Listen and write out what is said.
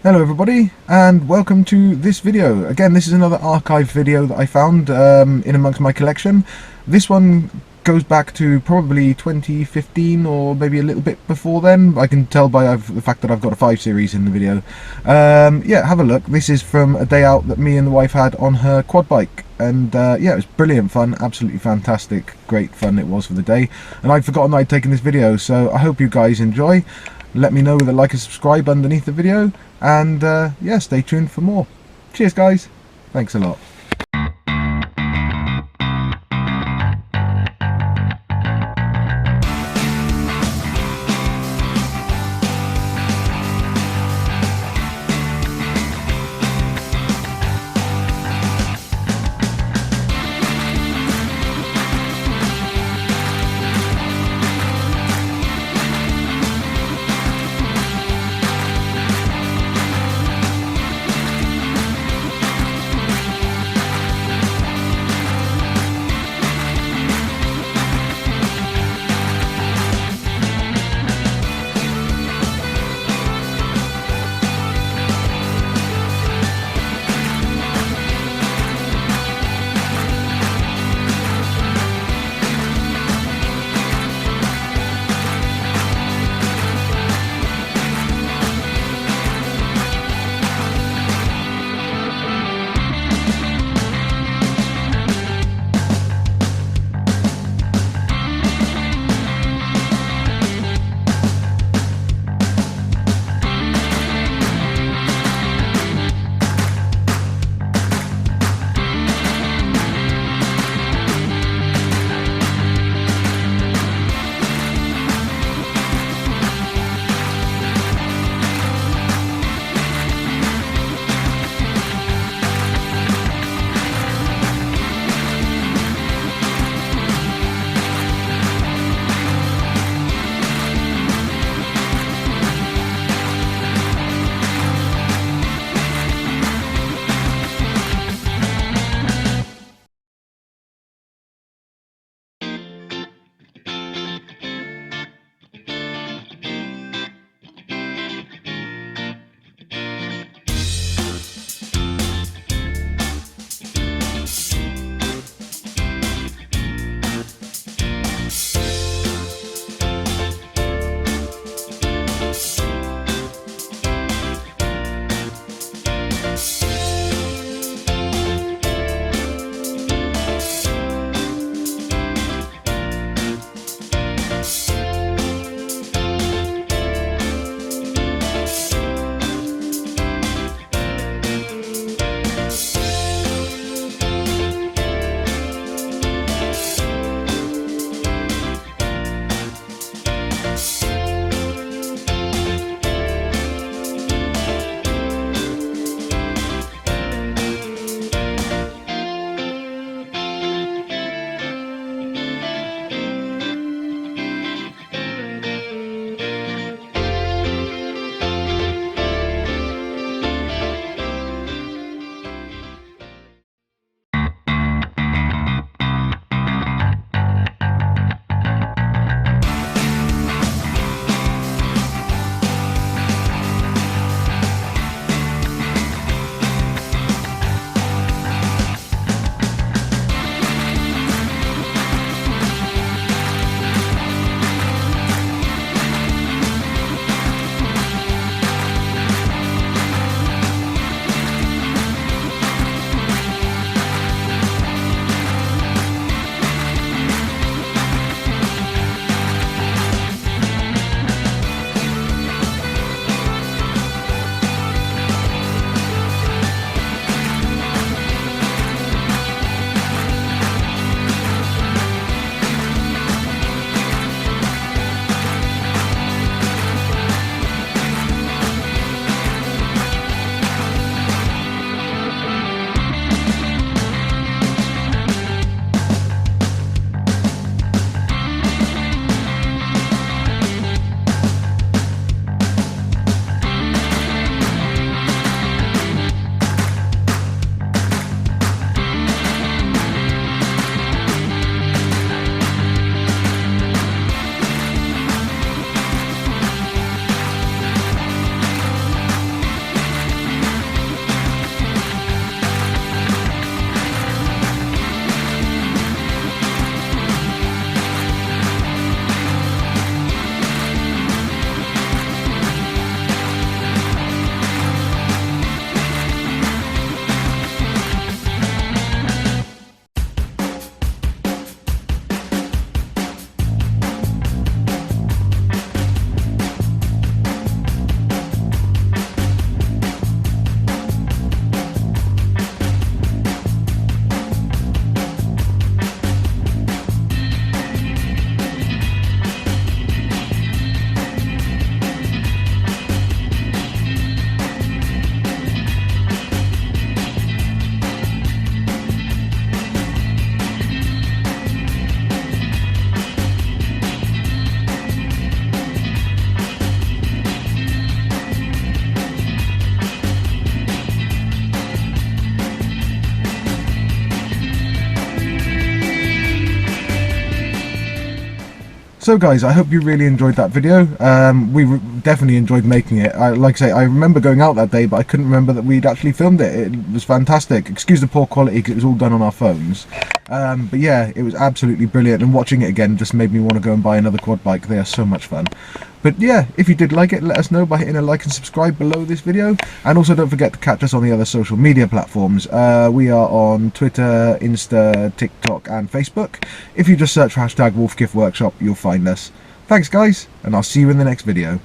Hello everybody, and welcome to this video. Again, this is another archive video that I found in amongst my collection. This one goes back to probably 2015 or maybe a little bit before then. I can tell by the fact that I've got a 5 series in the video. Yeah, have a look. This is from a day out that me and the wife had on her quad bike. And yeah, it was brilliant fun, absolutely fantastic, great fun it was for the day. And I'd forgotten I'd taken this video, so I hope you guys enjoy. Let me know with a like and subscribe underneath the video, and yeah, stay tuned for more. Cheers guys, thanks a lot. So guys, I hope you really enjoyed that video. Definitely enjoyed making it. Like I say, I remember going out that day, but I couldn't remember that we'd actually filmed it. It was fantastic. Excuse the poor quality because it was all done on our phones. But yeah, it was absolutely brilliant, and watching it again just made me want to go and buy another quad bike. They are so much fun. But yeah, if you did like it, let us know by hitting a like and subscribe below this video. And also don't forget to catch us on the other social media platforms. We are on Twitter, Insta, TikTok and Facebook. If you just search for #wolfkiffworkshop, you'll find us. Thanks guys, and I'll see you in the next video.